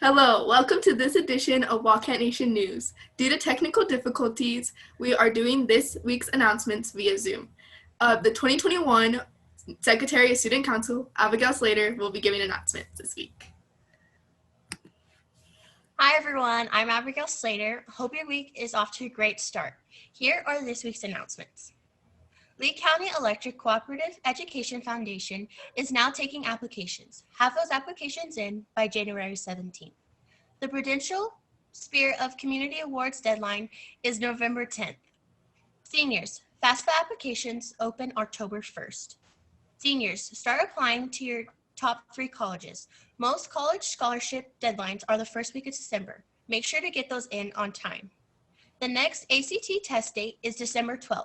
Hello, welcome to this edition of Wildcat Nation News. Due to technical difficulties, we are doing this week's announcements via Zoom. The 2021 Secretary of Student Council, Abigail Slater, will be giving announcements this week. Hi everyone, I'm Abigail Slater. Hope your week is off to a great start. Here are this week's announcements. Lee County Electric Cooperative Education Foundation is now taking applications. Have those applications in by January 17th. The Prudential Spirit of Community Awards deadline is November 10th. Seniors, FAFSA applications open October 1st. Seniors, start applying to your top 3 colleges. Most college scholarship deadlines are the first week of December. Make sure to get those in on time. The next ACT test date is December 12th.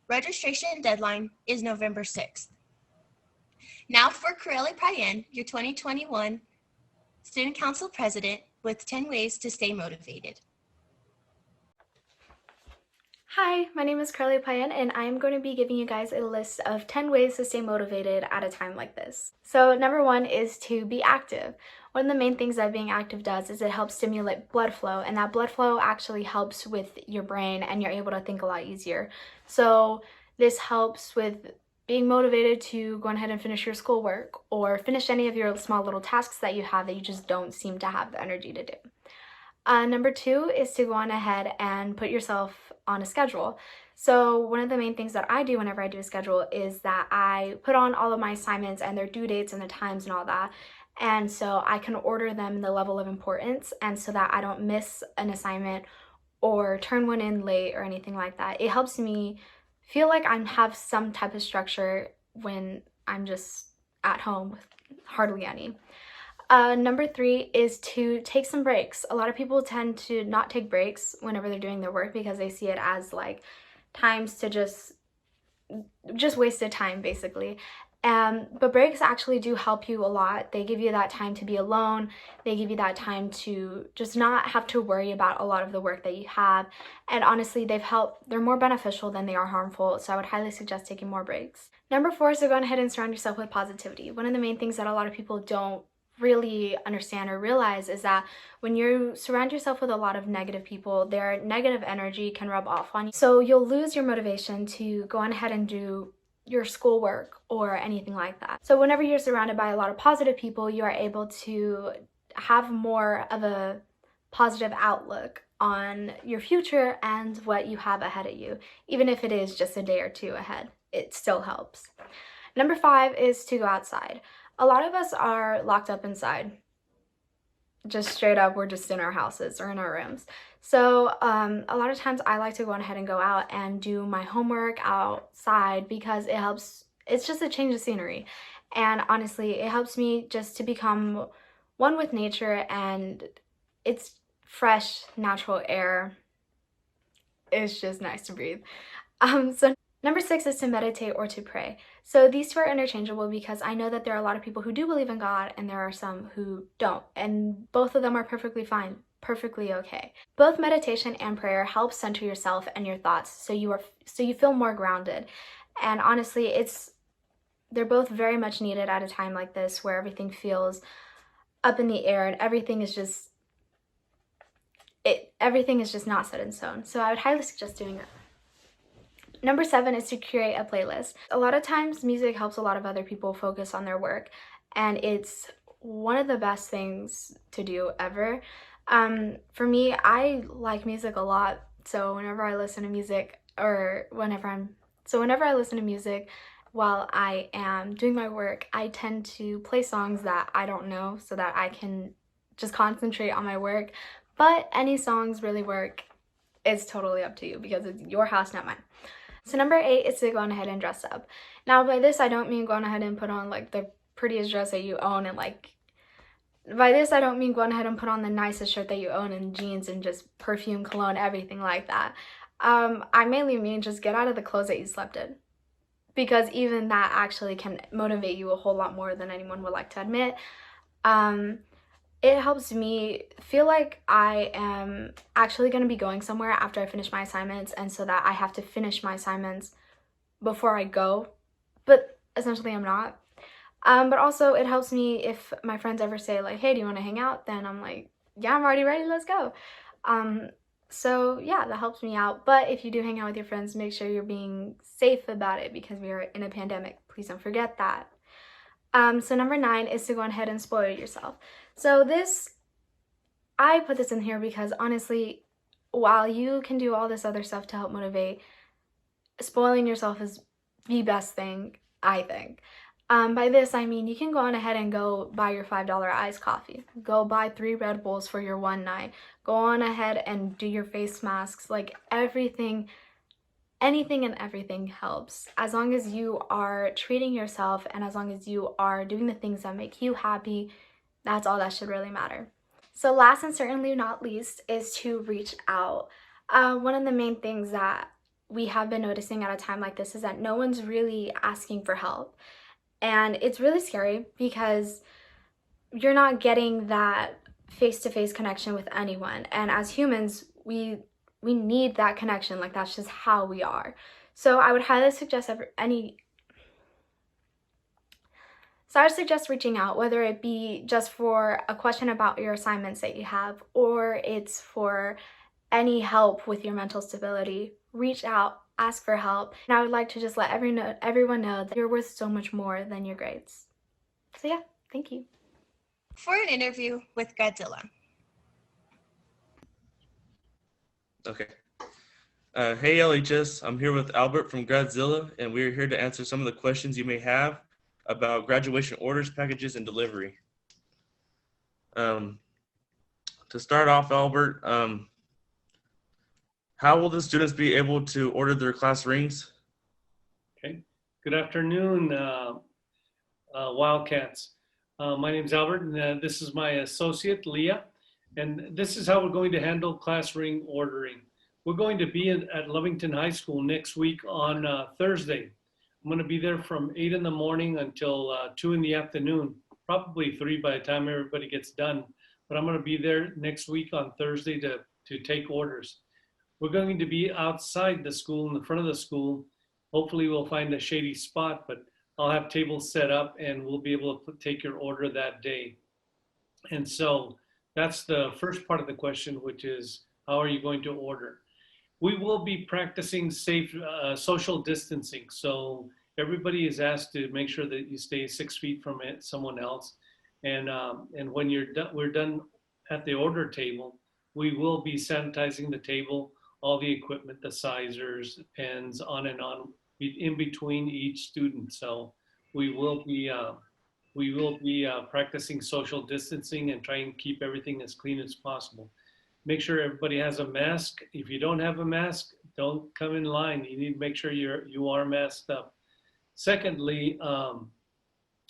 Registration deadline is November 6th. Now for Corelli Payen, your 2021 Student Council President, with 10 ways to stay motivated. Hi, my name is Carly Payen, and I am going to be giving you guys a list of 10 ways to stay motivated at a time like this. So number 1 is to be active. One of the main things that being active does is it helps stimulate blood flow, and that blood flow actually helps with your brain and you're able to think a lot easier. So this helps with being motivated to go ahead and finish your schoolwork or finish any of your small little tasks that you have that you just don't seem to have the energy to do. Number 2 is to go on ahead and put yourself on a schedule. So one of the main things that I do whenever I do a schedule is that I put on all of my assignments and their due dates and the times and all that. And so I can order them in the level of importance, and so that I don't miss an assignment or turn one in late or anything like that. It helps me feel like I have some type of structure when I'm just at home with hardly any. Number 3 is to take some breaks. A lot of people tend to not take breaks whenever they're doing their work because they see it as like times to just wasted time basically. But breaks actually do help you a lot. They give you that time to be alone. They give you that time to just not have to worry about a lot of the work that you have. And honestly, they're more beneficial than they are harmful. So I would highly suggest taking more breaks. Number 4 is to go ahead and surround yourself with positivity. One of the main things that a lot of people don't really understand or realize is that when you surround yourself with a lot of negative people, their negative energy can rub off on you. So you'll lose your motivation to go on ahead and do your schoolwork or anything like that. So whenever you're surrounded by a lot of positive people, you are able to have more of a positive outlook on your future and what you have ahead of you. Even if it is just a day or two ahead, it still helps. Number 5 is to go outside. A lot of us are locked up inside. Just straight up, we're just in our houses or in our rooms. So a lot of times I like to go ahead and go out and do my homework outside because it helps. It's just a change of scenery. And honestly, it helps me just to become one with nature, and it's fresh, natural air. It's just nice to breathe. So number 6 is to meditate or to pray. So these 2 are interchangeable because I know that there are a lot of people who do believe in God and there are some who don't. And both of them are perfectly fine, perfectly okay. Both meditation and prayer help center yourself and your thoughts so you feel more grounded. And honestly, they're both very much needed at a time like this where everything feels up in the air and everything is just not set in stone. So I would highly suggest doing that. Number 7 is to create a playlist. A lot of times music helps a lot of other people focus on their work, and it's one of the best things to do ever. For me, I like music a lot, so whenever I listen to music while I am doing my work, I tend to play songs that I don't know so that I can just concentrate on my work. But any songs really work. It's totally up to you because it's your house, not mine. So number 8 is to go on ahead and dress up. Now by this I don't mean going ahead and put on like the prettiest dress that you own, and by this I don't mean going ahead and put on the nicest shirt that you own and jeans and just perfume, cologne, everything like that. I mainly mean just get out of the clothes that you slept in, because even that actually can motivate you a whole lot more than anyone would like to admit. It helps me feel like I am actually going to be going somewhere after I finish my assignments, and so that I have to finish my assignments before I go, but essentially I'm not. But also it helps me if my friends ever say like, hey, do you want to hang out? Then I'm like, yeah, I'm already ready, let's go. So yeah, that helps me out. But if you do hang out with your friends, make sure you're being safe about it because we are in a pandemic. Please don't forget that. So number 9 is to go ahead and spoil yourself. So I put this in here because honestly, while you can do all this other stuff to help motivate, spoiling yourself is the best thing, I think. By this, I mean you can go on ahead and go buy your $5 iced coffee. Go buy 3 Red Bulls for your one night. Go on ahead and do your face masks. Like everything, anything and everything helps. As long as you are treating yourself and as long as you are doing the things that make you happy, that's all that should really matter. So last and certainly not least is to reach out. One of the main things that we have been noticing at a time like this is that no one's really asking for help. And it's really scary because you're not getting that face-to-face connection with anyone. And as humans, we need that connection. Like that's just how we are. So I would highly suggest reaching out, whether it be just for a question about your assignments that you have, or it's for any help with your mental stability. Reach out, ask for help. And I would like to just let everyone know that you're worth so much more than your grades. So yeah, thank you. For an interview with Godzilla. Okay. Hey LHS, I'm here with Albert from Godzilla, and we're here to answer some of the questions you may have about graduation orders, packages, and delivery. To start off, Albert, how will the students be able to order their class rings? Okay. Good afternoon, Wildcats. My name is Albert, and this is my associate, Leah. And this is how we're going to handle class ring ordering. We're going to be at Lovington High School next week on Thursday. I'm going to be there from 8 in the morning until 2 in the afternoon, probably 3 by the time everybody gets done. But I'm going to be there next week on Thursday to take orders. We're going to be outside the school, in the front of the school. Hopefully we'll find a shady spot, but I'll have tables set up and we'll be able to take your order that day. And so that's the first part of the question, which is how are you going to order? We will be practicing safe social distancing. So everybody is asked to make sure that you stay 6 feet from someone else. And when we're done at the order table, we will be sanitizing the table, all the equipment, the sizers, pens, on and on, in between each student. So we will be practicing social distancing and trying to keep everything as clean as possible. Make sure everybody has a mask. If you don't have a mask, don't come in line. You need to make sure you are masked up. Secondly,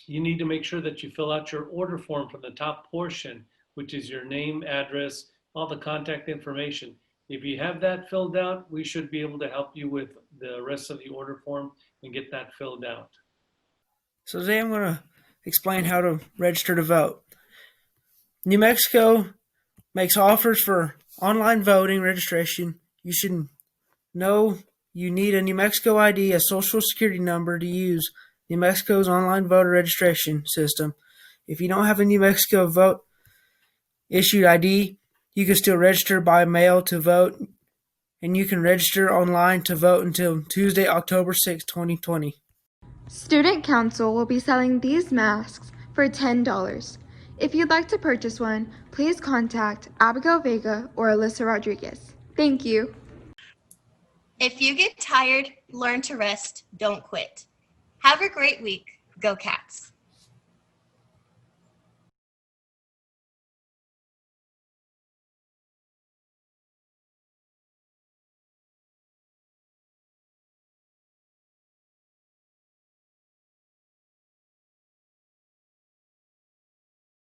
you need to make sure that you fill out your order form from the top portion, which is your name, address, all the contact information. If you have that filled out, we should be able to help you with the rest of the order form and get that filled out. So today I'm going to explain how to register to vote. New Mexico makes offers for online voting registration. You should know you need a New Mexico ID, a social security number to use New Mexico's online voter registration system. If you don't have a New Mexico vote issued ID, you can still register by mail to vote, and you can register online to vote until Tuesday, October 6, 2020. Student Council will be selling these masks for $10. If you'd like to purchase one, please contact Abigail Vega or Alyssa Rodriguez. Thank you. If you get tired, learn to rest, don't quit. Have a great week. Go Cats.